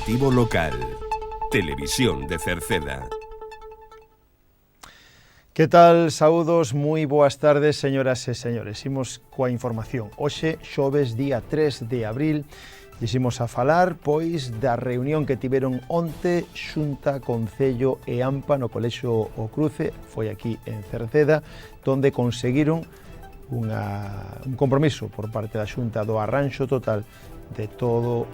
Informativo local. Televisión de Cerceda. Que tal? Saúdos, moi boas tardes, señoras e señores. Imos coa información. Hoxe, xoves, día 3 de abril, diximos a falar, pois, da reunión que tiveron onte Xunta, Concello e AMPA no Colexio O Cruce, foi aquí en Cerceda, donde conseguiron un compromiso por parte da Xunta do arranxo total de todo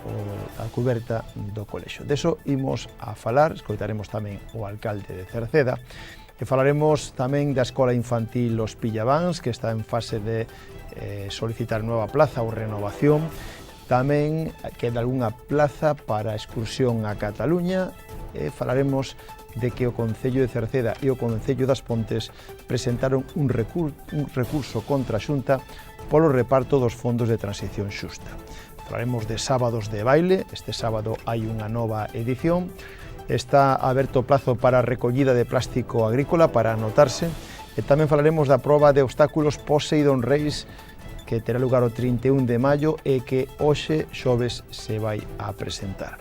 a cuberta do colexio. Deso imos a falar, escoitaremos tamén o alcalde de Cerceda, e falaremos tamén da Escola Infantil Los Pillavans, que está en fase de solicitar nova plaza ou renovación. Tamén queda algunha plaza para excursión a Cataluña, e falaremos de que o Concello de Cerceda e o Concello das Pontes presentaron un recurso contra a Xunta polo reparto dos fondos de transición xusta. Falaremos de sábados de baile, este sábado hai unha nova edición, está aberto o plazo para a recollida de plástico agrícola para anotarse, e tamén falaremos da proba de obstáculos Poseidon Race que terá lugar o 31 de maio e que hoxe, xoves, se vai a presentar.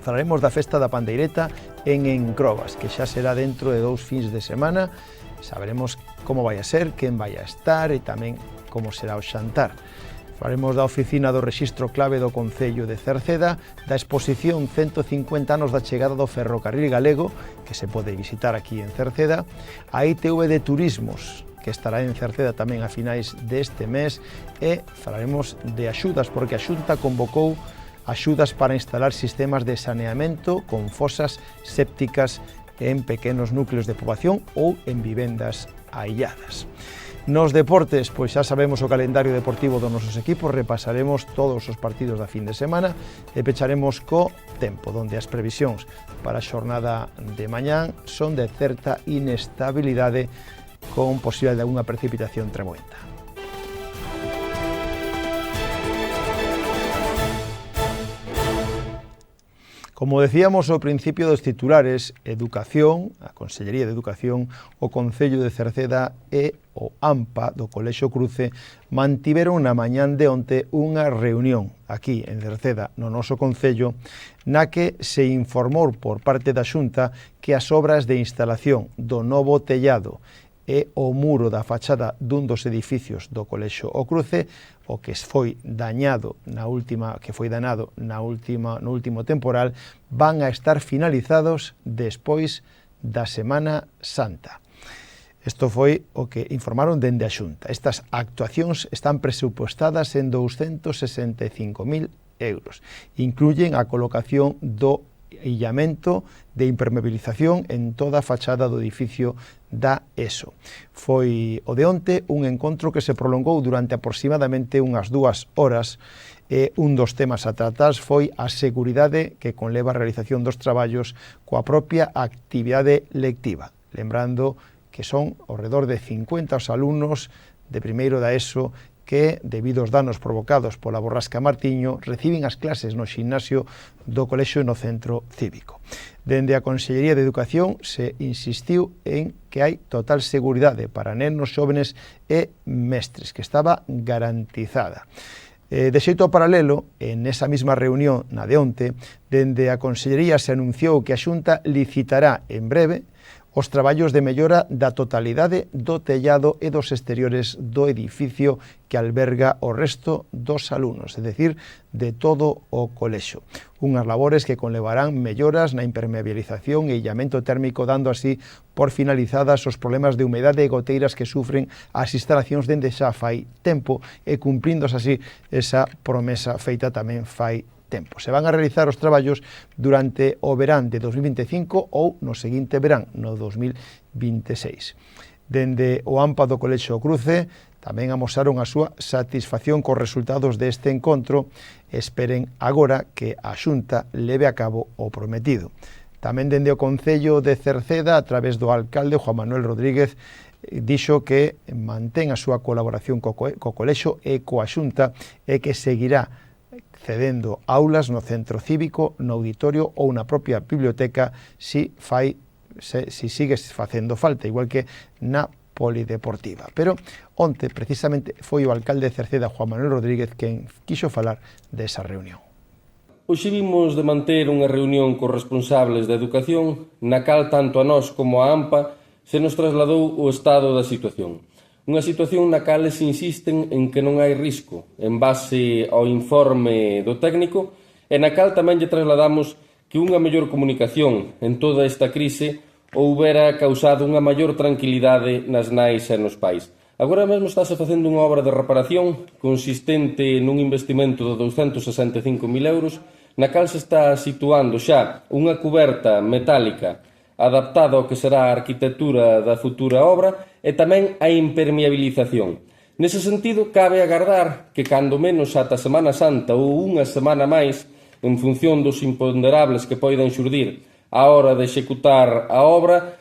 Falaremos da festa da pandeireta en Encrobas, que xa será dentro de 2 fins de semana. Saberemos como vai a ser, quen vai a estar e tamén como será o xantar. Falaremos da oficina do Rexistro Clave do Concello de Cerceda, da exposición 150 anos da chegada do ferrocarril galego, que se pode visitar aquí en Cerceda, a ITV de Turismos, que estará en Cerceda tamén a finais deste mes, e falaremos de axudas, porque a Xunta convocou axudas para instalar sistemas de saneamento con fosas sépticas en pequenos núcleos de poboación ou en vivendas ailladas. Nos deportes, pois xa sabemos o calendario deportivo dos nosos equipos, repasaremos todos os partidos da fin de semana e pecharemos co tempo, donde as previsións para a xornada de mañán son de certa inestabilidade con posibilidade de alguna precipitación tremoenta. Como decíamos ao principio dos titulares, Educación, a Consellería de Educación, o Concello de Cerceda e o AMPA do Colexio Cruce mantiveron na mañán de onte unha reunión aquí en Cerceda, no noso Concello, na que se informou por parte da Xunta que as obras de instalación do novo tellado e o muro da fachada dun dos edificios do Colexio O Cruce, o que foi dañado no último temporal, van a estar finalizados despois da Semana Santa. Isto foi o que informaron dende a Xunta. Estas actuacións están presupuestadas en 265.000 euros. Incluyen a colocación do illamento de impermeabilización en toda a fachada do edificio da ESO. Foi o de onte un encontro que se prolongou durante aproximadamente unhas 2 horas e un dos temas a tratar foi a seguridade que conleva a realización dos traballos coa propia actividade lectiva. Lembrando que son ao redor de 50 os alumnos de primeiro da ESO que, debido aos danos provocados pola borrasca Martiño, reciben as clases no ximnasio do colexio no centro cívico. Dende a Consellería de Educación se insistiu en que hai total seguridade para nenos, xóvenes e mestres, que estaba garantizada. De xeito paralelo, en esa mesma reunión na de onte, dende a Consellería se anunciou que a Xunta licitará en breve os traballos de mellora da totalidade do tellado e dos exteriores do edificio que alberga o resto dos alumnos, é dicir, de todo o colexio. Unhas labores que conlevarán melloras na impermeabilización e illamento térmico, dando así por finalizadas os problemas de humedade e goteiras que sufren as instalacións dende xa fai tempo e cumpríndose así esa promesa feita tamén fai tempo. Se van a realizar os traballos durante o verán de 2025 ou no seguinte verán, no 2026. Dende o AMPA do Colexio Cruce tamén amosaron a súa satisfacción cos resultados deste encontro e esperen agora que a Xunta leve a cabo o prometido. Tamén dende o Concello de Cerceda, a través do alcalde Juan Manuel Rodríguez, dixo que mantén a súa colaboración co colexio e coa Xunta e que seguirá cedendo aulas no centro cívico, no auditorio ou na propia biblioteca si sigue facendo falta, igual que na polideportiva. Pero onte, precisamente, foi o alcalde de Cerceda, Juan Manuel Rodríguez, quen quixo falar desa reunión. Hoxe vimos de manter unha reunión cos responsables da educación na cal tanto a nós como a AMPA se nos trasladou o estado da situación. Unha situación na cal se insisten en que non hai risco en base ao informe do técnico e na cal tamén lle trasladamos que unha mellor comunicación en toda esta crise houbera causado unha maior tranquilidade nas nais e nos pais. Agora mesmo estáse facendo unha obra de reparación consistente nun investimento de 265.000 euros na cal se está situando xa unha cuberta metálica adaptada ao que será a arquitectura da futura obra e tamén a impermeabilización. Nese sentido, cabe agardar que cando menos ata Semana Santa ou unha semana máis, en función dos imponderables que poidan xurdir á hora de executar a obra,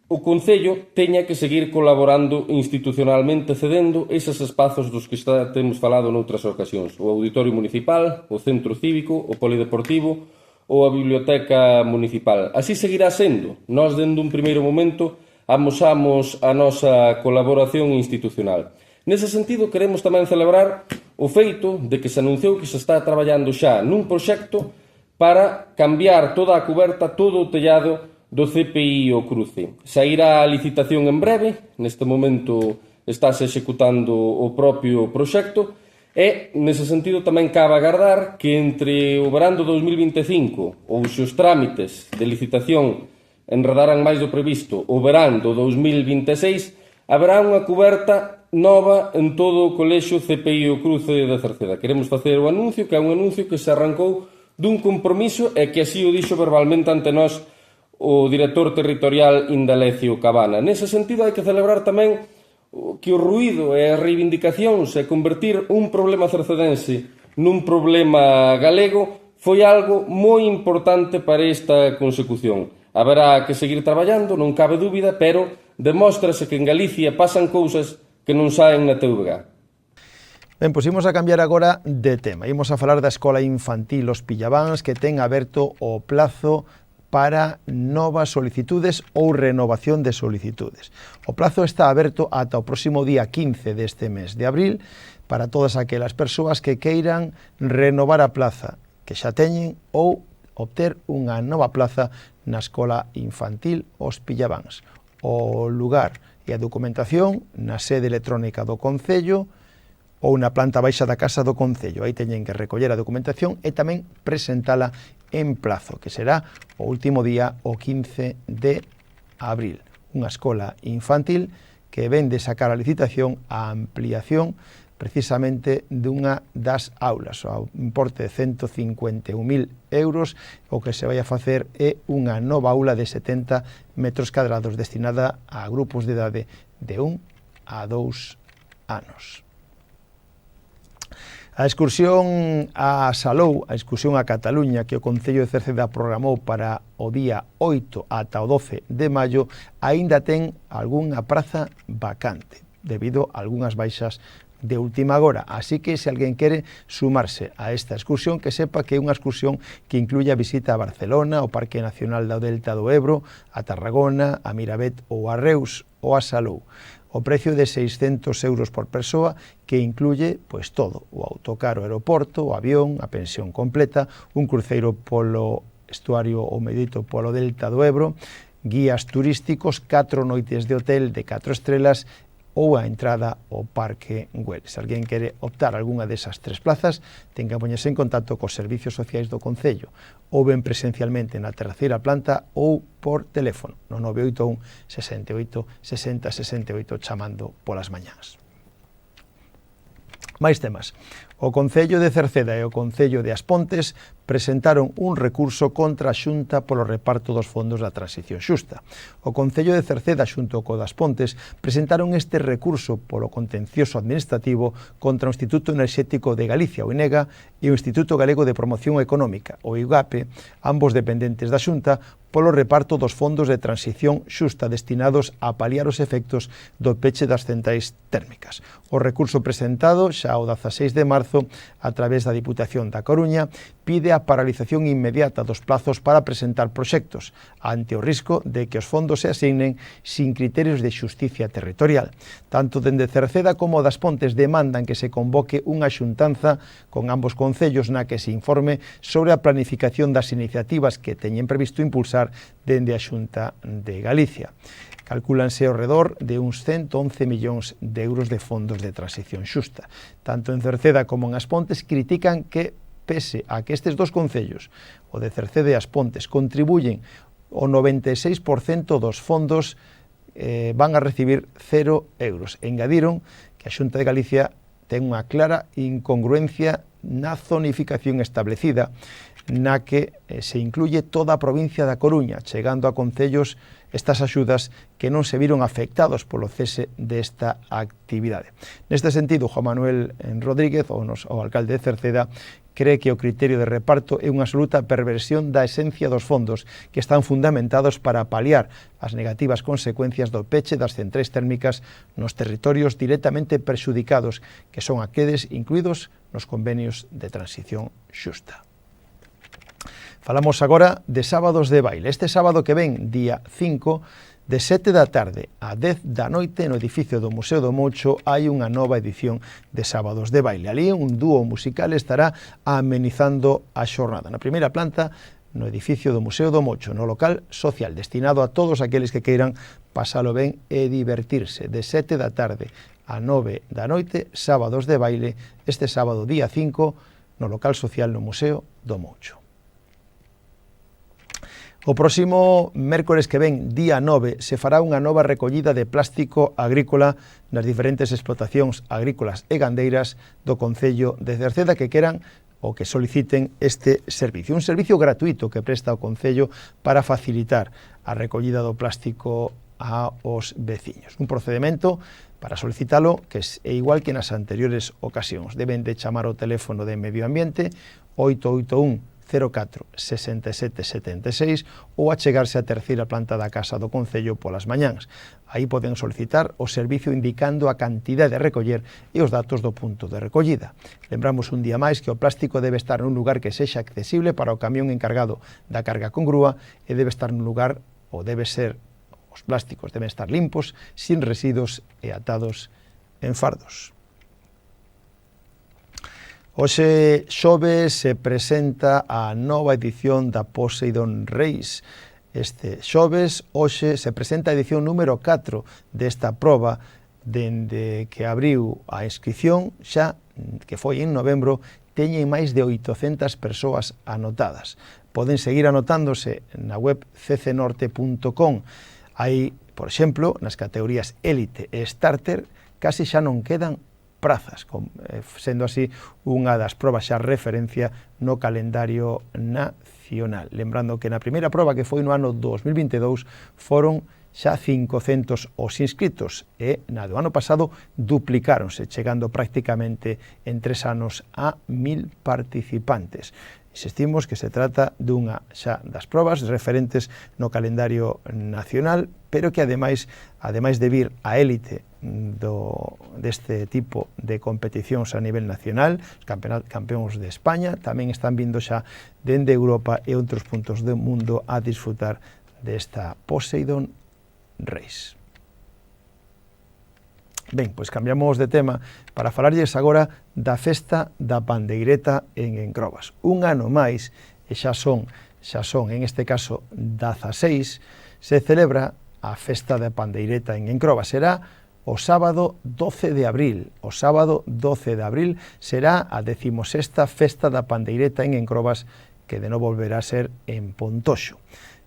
o Concello teña que seguir colaborando institucionalmente cedendo eses espazos dos que xa temos falado noutras ocasións, o Auditorio Municipal, o Centro Cívico, o Polideportivo ou a Biblioteca Municipal. Así seguirá sendo. Nós, dende un primeiro momento, amosamos a nosa colaboración institucional. Nese sentido, queremos tamén celebrar o feito de que se anunciou que se está traballando xa nun proxecto para cambiar toda a cuberta, todo o tellado do CPI o Cruce. Sairá a licitación en breve, neste momento estáse executando o propio proxecto e, nese sentido, tamén cabe agardar que entre o verán do 2025 ou se os trámites de licitación enredarán máis do previsto o verán do 2026, haberá unha cuberta nova en todo o colexio CPI o Cruce de Cerceda. Queremos facer o anuncio, que é un anuncio que se arrancou dun compromiso e que así o dixo verbalmente ante nós o director territorial Indalecio Cabana. Nese sentido, hai que celebrar tamén que o ruído e as reivindicacións e convertir un problema cercedense nun problema galego foi algo moi importante para esta consecución. Haberá que seguir traballando, non cabe dúbida, pero demóstrase que en Galicia pasan cousas que non saen na TVG. Ben, pois imos a cambiar agora de tema. Imos a falar da Escola Infantil Os Pillabáns, que ten aberto o plazo para novas solicitudes ou renovación de solicitudes. O plazo está aberto ata o próximo día 15 deste mes de abril para todas aquelas persoas que queiran renovar a plaza que xa teñen ou obter unha nova plaza na Escola Infantil Os Pillabáns. O lugar e a documentación na sede electrónica do Concello ou na planta baixa da Casa do Concello. Aí teñen que recoller a documentación e tamén presentala en plazo, que será o último día, o 15 de abril. Unha escola infantil que ven de sacar a licitación a ampliación precisamente dunha das aulas. O importe de 151.000 euros, o que se vai a facer é unha nova aula de 70 metros cadrados destinada a grupos de idade de 1 a 2 anos. A excursión a Salou, a excursión a Cataluña que o Concello de Cerceda programou para o día 8 ata o 12 de maio, aínda ten algunha praza vacante, debido a algunhas baixas de última hora. Así que, se alguén quere sumarse a esta excursión, que sepa que é unha excursión que incluye a visita a Barcelona, ao Parque Nacional do Delta do Ebro, a Tarragona, a Miravet ou a Reus ou a Salou. O precio de 600 euros por persoa, que incluye pois todo, o autocar, o aeroporto, o avión, a pensión completa, un cruceiro polo estuario ou medito polo Delta do Ebro, guías turísticos, 4 noites de hotel de 4 estrelas ou a entrada ao Parque Güell. Se alguén quere optar a algunha desas 3 plazas, ten que poñerse en contacto cos servicios sociais do Concello, ou ben presencialmente na terceira planta ou por teléfono, no 981 68 60 68, chamando polas mañás. Máis temas. O Concello de Cerceda e o Concello de As Pontes presentaron un recurso contra a Xunta polo reparto dos fondos da transición xusta. O Concello de Cerceda xunto co das Pontes presentaron este recurso polo contencioso administrativo contra o Instituto Enerxético de Galicia, o INEGA, e o Instituto Galego de Promoción Económica, o IGAPE, ambos dependentes da Xunta, polo reparto dos fondos de transición xusta destinados a paliar os efectos do peche das centrais térmicas. O recurso presentado xa o 16 de marzo marzo, a través da Diputación da Coruña, pide a paralización inmediata dos plazos para presentar proxectos, ante o risco de que os fondos se asignen sin criterios de xusticia territorial. Tanto dende Cerceda como das Pontes demandan que se convoque unha xuntanza con ambos concellos na que se informe sobre a planificación das iniciativas que teñen previsto impulsar dende a Xunta de Galicia. Calcúlanse ao redor de uns 111 millóns de euros de fondos de transición xusta. Tanto en Cerceda como en As Pontes critican que, pese a que estes dos concellos, o de Cerceda e As Pontes, contribuyen o 96% dos fondos, van a recibir 0 euros. Engadiron que a Xunta de Galicia ten unha clara incongruencia na zonificación establecida, na que se incluye toda a provincia da Coruña, chegando a concellos estas axudas que non se viron afectados polo cese desta actividade. Neste sentido, Juan Manuel Rodríguez, o alcalde de Cerceda, cree que o criterio de reparto é unha absoluta perversión da esencia dos fondos que están fundamentados para paliar as negativas consecuencias do peche das centrais térmicas nos territorios directamente perxudicados, que son aqueles incluídos nos convenios de transición xusta. Falamos agora de sábados de baile. Este sábado que ven, día 5, de 7 da tarde a 10 da noite, no edificio do Museo do Moucho, hai unha nova edición de sábados de baile. Ali un dúo musical estará amenizando a xornada. Na primeira planta, no edificio do Museo do Moucho, no local social, destinado a todos aqueles que queiran pasalo ben e divertirse. De 7 da tarde a 9 da noite, sábados de baile, este sábado día 5, no local social no Museo do Moucho. O próximo mércores que ven, día 9, se fará unha nova recollida de plástico agrícola nas diferentes explotacións agrícolas e gandeiras do Concello de Cerceda que queran ou que soliciten este servicio. Un servicio gratuito que presta o Concello para facilitar a recollida do plástico aos veciños. Un procedemento para solicitalo que é igual que nas anteriores ocasións. Deben de chamar ao teléfono de Medio Ambiente 881 04 67 76 ou achegarse á terceira planta da Casa do Concello polas mañáns. Aí poden solicitar o servicio indicando a cantidade de recoller e os datos do punto de recollida. Lembramos un día máis que o plástico debe estar nun lugar que sexa accesible para o camión encargado da carga con grúa e debe estar nun lugar, ou debe ser, os plásticos deben estar limpos, sin residuos e atados en fardos. Hoxe xoves se presenta a nova edición da Poseidon Race. Este xoves, hoxe, se presenta a edición número 4 desta proba, dende que abriu a inscripción, xa que foi en novembro, teñen máis de 800 persoas anotadas. Poden seguir anotándose na web ccnorte.com. Hai, por exemplo, nas categorías Élite e Starter, casi xa non quedan prazas, sendo así unha das probas xa referencia no calendario nacional. Lembrando que na primeira proba, que foi no ano 2022, foron xa 500 os inscritos e na do ano pasado duplicáronse, chegando prácticamente en 3 anos a 1000 participantes. Insistimos que se trata dunha xa das probas referentes no calendario nacional, pero que ademais de vir a élite deste tipo de competicións a nivel nacional, os campeóns de España, tamén están vindo xa dende Europa e outros puntos do mundo a disfrutar desta Poseidon Race. Ben, pois cambiamos de tema para falarlles agora da festa da pandeireta en Encrobas. Un ano máis, e xa son en este caso 16, se celebra a festa da pandeireta en Encrobas. Será o sábado 12 de abril. O sábado 12 de abril será a 16ª festa da pandeireta en Encrobas, que de novo volverá a ser en Pontoxo.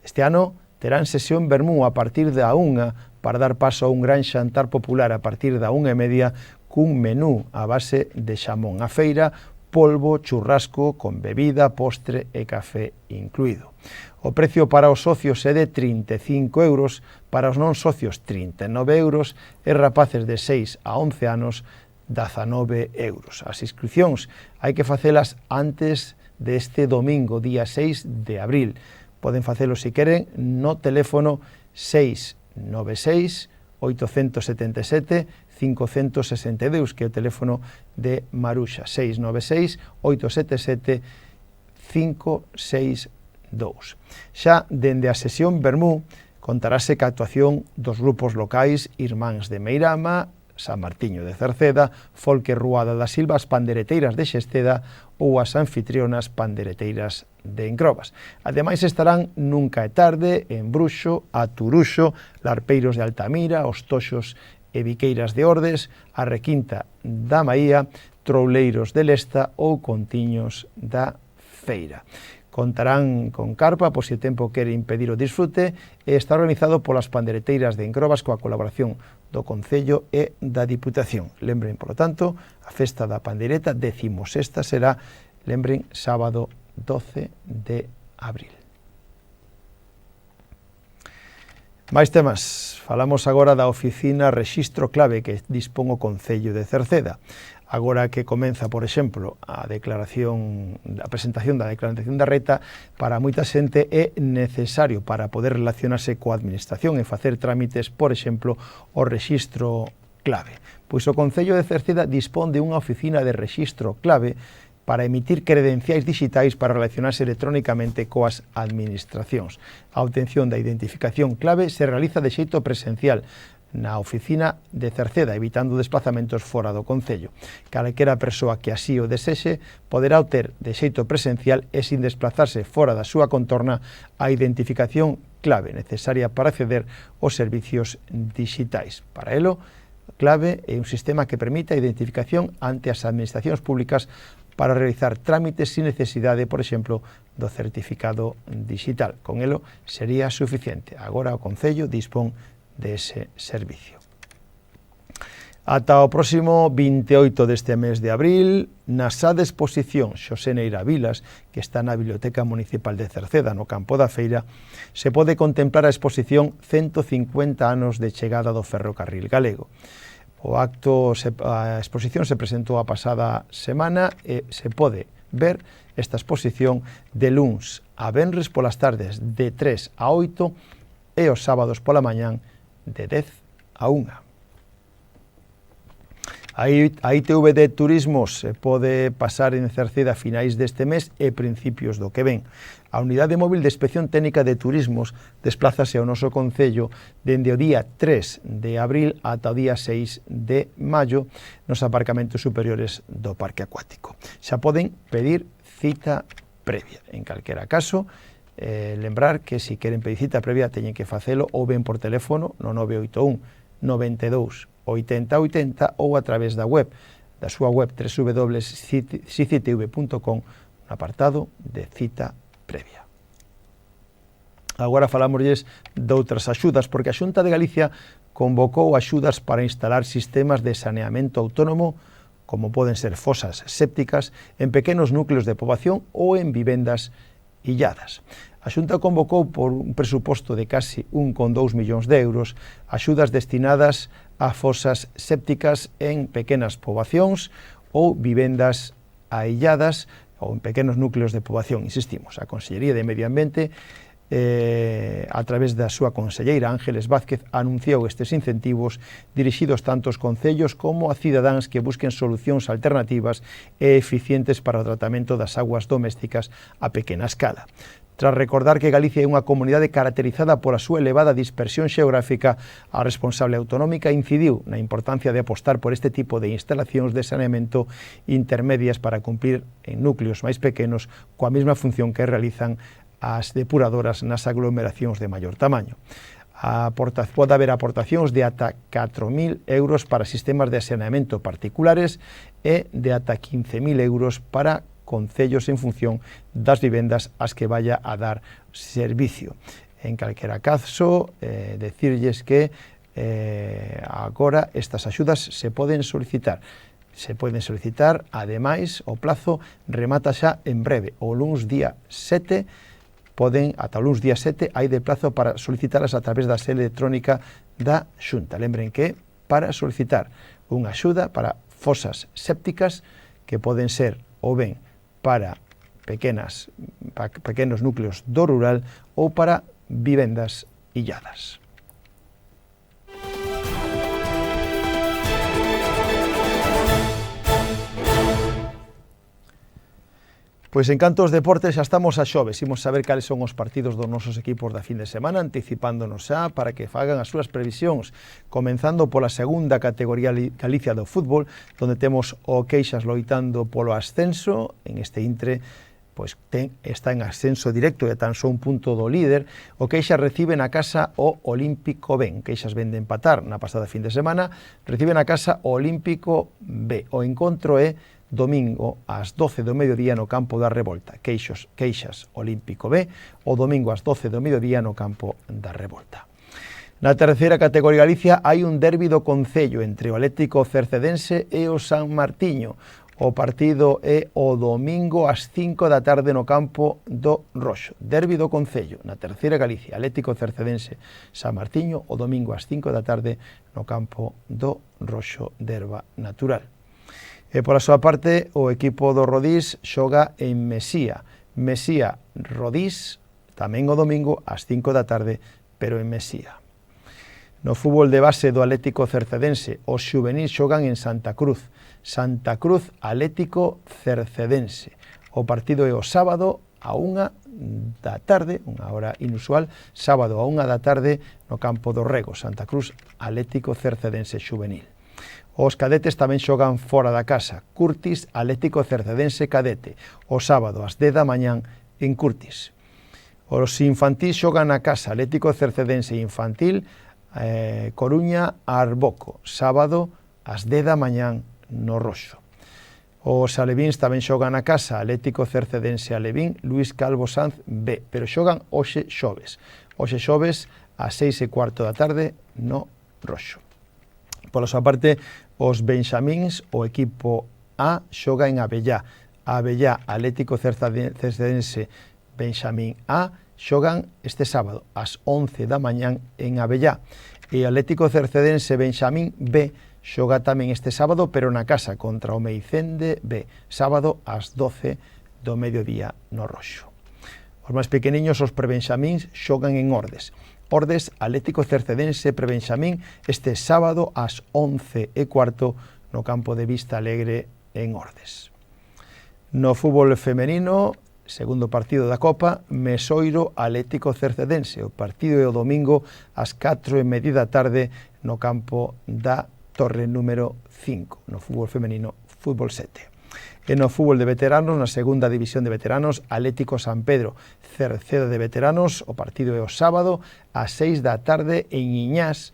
Este ano terán sesión vermú a partir da 1 para dar paso a un gran xantar popular a partir da 1:30 cun menú a base de xamón. A feira, polvo, churrasco, con bebida, postre e café incluído. O precio para os socios é de 35 euros, para os non socios 39 euros e rapaces de 6 a 11 anos 19 euros. As inscripcións hai que facelas antes deste domingo, día 6 de abril. Poden facelo, se queren, no teléfono 696 877 562, que é o teléfono de Maruxa, 696 877 562. Xa dende a sesión Bermú contarase ca actuación dos grupos locais Irmáns de Meirama, San Martiño de Cerceda, Folque Ruada da Silva, as pandereteiras de Xesteda ou as anfitrionas pandereteiras de Encrobas. Ademais estarán Nunca é Tarde, en Bruxo, a Turuxo, Larpeiros de Altamira, os Toxos e Viqueiras de Ordes, a Requinta da Maía, Trouleiros de Lesta ou Contiños da Feira. Contarán con carpa, pois se o tempo quere impedir o disfrute, e está organizado polas pandereteiras de Encrobas coa colaboración do Concello e da Diputación. Lembren, polo tanto, a festa da pandeireta 16ª será, lembren, sábado 12 de abril. Mais temas. Falamos agora da oficina Rexistro Clave que dispón o Concello de Cerceda. Agora que comeza, por exemplo, a presentación da declaración da reta, para moita xente é necesario para poder relacionarse coa administración e facer trámites, por exemplo, o Rexistro Clave. Pois o Concello de Cerceda dispón de unha oficina de Rexistro Clave para emitir credenciais digitais para relacionarse electrónicamente coas administracións. A obtención da identificación clave se realiza de xeito presencial na oficina de Cerceda, evitando desplazamentos fora do Concello. Calquera persoa que así o desexe poderá obter de xeito presencial e sin desplazarse fora da súa contorna a identificación clave necesaria para acceder aos servicios digitais. Para elo, clave é un sistema que permite a identificación ante as administracións públicas para realizar trámites sin necesidade, por exemplo, do certificado digital. Con elo sería suficiente. Agora o Concello dispón dese servicio. Ata o próximo 28 deste mes de abril, na xa de exposición Xosé Neira Vilas, que está na Biblioteca Municipal de Cerceda, no Campo da Feira, se pode contemplar a exposición 150 anos de chegada do ferrocarril galego. A exposición se presentou a pasada semana e se pode ver esta exposición de luns a venres polas tardes de 3 a 8 e os sábados pola mañán de 10 a 1. A ITV de Turismos se pode pasar en Cerceda a finais deste mes e principios do que ven. A Unidade Móvil de Inspección Técnica de Turismos desplázase ao noso Concello dende o día 3 de abril ata o día 6 de maio nos aparcamentos superiores do Parque Acuático. Xa poden pedir cita previa. En calquera caso, lembrar que se queren pedir cita previa teñen que facelo ou ben por teléfono no 981 92 80 80 ou a través da súa web www.sicitv.com no apartado de cita previa. Agora falámosles de outras axudas, porque a Xunta de Galicia convocou axudas para instalar sistemas de saneamento autónomo, como poden ser fosas sépticas, en pequenos núcleos de poboación ou en vivendas illadas. A Xunta convocou por un presuposto de casi 1,2 millóns de euros axudas destinadas a fosas sépticas en pequenas poboacións ou vivendas ailladas ou en pequenos núcleos de poboación. Insistimos, a Consellería de Medio Ambiente, a través da súa conselleira Ángeles Vázquez, anunciou estes incentivos dirixidos tanto aos concellos como a cidadáns que busquen solucións alternativas e eficientes para o tratamento das augas domésticas a pequena escala. Tras recordar que Galicia é unha comunidade caracterizada pola súa elevada dispersión xeográfica, a responsable autonómica incidiu na importancia de apostar por este tipo de instalacións de saneamento intermedias para cumprir en núcleos máis pequenos coa mesma función que realizan as depuradoras nas aglomeracións de maior tamaño. Pode haber aportacións de ata 4.000 euros para sistemas de saneamento particulares e de ata 15.000 euros para concellos en función das vivendas ás que vaya a dar servicio. En calquera caso, decirlles que agora estas axudas se poden solicitar. Ademais, o plazo remata xa en breve, o luns día 7, ata o luns día 7, hai de plazo para solicitalas a través da sede electrónica da Xunta. Lembren que para solicitar unha axuda para fosas sépticas, que poden ser ou ben para pequenos núcleos do rural ou para vivendas illadas. Pois en canto aos deportes xa estamos a xoves, imos saber cales son os partidos dos nosos equipos da fin de semana, anticipándonos xa para que fagan as súas previsións, comenzando pola segunda categoría Galicia do fútbol, donde temos o Queixas loitando polo ascenso, en este intre pois está en ascenso directo e tan só un punto do líder. O Queixas recibe na casa o Olímpico B. Queixas ven de empatar na pasada fin de semana, recibe na casa o Olímpico B. O encontro é domingo ás 12 do mediodía no campo da Revolta. Queixas Olímpico B, o domingo ás 12 do mediodía no campo da Revolta. Na terceira categoría Galicia hai un derbi do Concello entre o Atlético Cercedense e o San Martiño. O partido é o domingo ás 5 da tarde no campo do Roxo. Derbi do Concello, na terceira Galicia, Atlético Cercedense, San Martiño, o domingo ás 5 da tarde no campo do Roxo de Herba Natural. E pola súa parte, o equipo do Rodís xoga en Mesía. Mesía Rodís, tamén o domingo ás 5 da tarde, pero en Mesía. No fútbol de base do Atlético Cercedense, os xuvenís xogan en Santa Cruz. Santa Cruz Atlético Cercedense. O partido é o sábado a 1 da tarde, unha hora inusual, sábado a 1 da tarde no campo do Rego, Santa Cruz Atlético Cercedense xuvenil. Os cadetes tamén xogan fora da casa. Curtis Atlético Cercedense cadete, o sábado ás 10 da mañán en Curtis. Os infantís xogan na casa. Atlético Cercedense infantil, Coruña Arboco, sábado ás 10 da mañán no Roxo. Os alevíns tamén xogan na casa. Atlético Cercedense Alevín, Luís Calvo Sanz B, pero xogan hoxe xoves. Hoxe xoves ás 6:15 da tarde no Roxo. Pola súa parte, os benxamíns, o equipo A, xoga en Abellá. Abellá, Atlético Cercedense Benxamín A, xogan este sábado ás 11 da mañán en Abellá. E Atlético Cercedense Benxamín B xoga tamén este sábado, pero na casa contra o Meicende B, sábado ás 12 do mediodía no Roxo. Os máis pequeniños, os prebenxamíns, xogan en Ordes. Ordes, Atlético Cercedense Prebenxamín, este sábado ás 11:15 no campo de Vista Alegre en Ordes. No fútbol femenino, segundo partido da Copa, Mesoiro Atlético Cercedense. O partido é o domingo ás 4:30 da tarde no campo da Torre número 5, no fútbol femenino, fútbol 7. E no fútbol de veteranos, na segunda división de veteranos, Atlético San Pedro, Cerceda de veteranos, o partido é o sábado ás 6 da tarde en Iñás.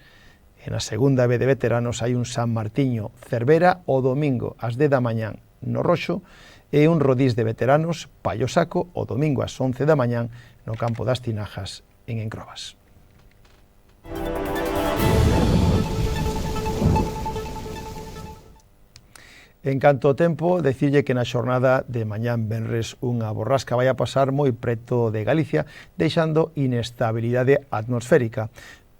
E na segunda B de veteranos hai un San Martiño Cervera o domingo ás 10 da mañán no Roxo e un Rodís de veteranos Paio Saco o domingo ás 11 da mañán no campo das Tinajas en Encrobas. En canto ao tempo, decirlle que na xornada de mañán venres unha borrasca vai a pasar moi preto de Galicia, deixando inestabilidade atmosférica.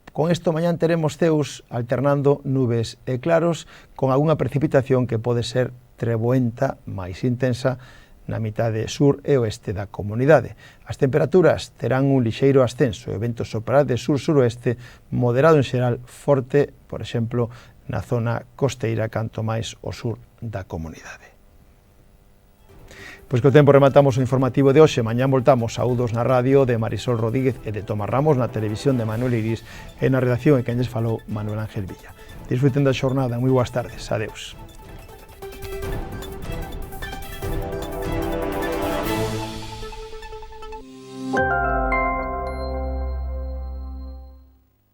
Con isto, mañán teremos ceus alternando nubes e claros, con algunha precipitación que pode ser treboenta máis intensa na mitade sur e oeste da comunidade. As temperaturas terán un lixeiro ascenso, e o vento soprará de sur-suroeste, moderado en xeral, forte, por exemplo, na zona costeira, canto máis ao sur da comunidade. Pois co tempo rematamos o informativo de hoxe. Mañán voltamos. Saúdos na radio de Marisol Rodríguez e de Tomás Ramos, na televisión de Manuel Iris e na redacción e quen lles falou Manuel Ángel Villa. Disfruten da xornada. Moi boas tardes. Adeus.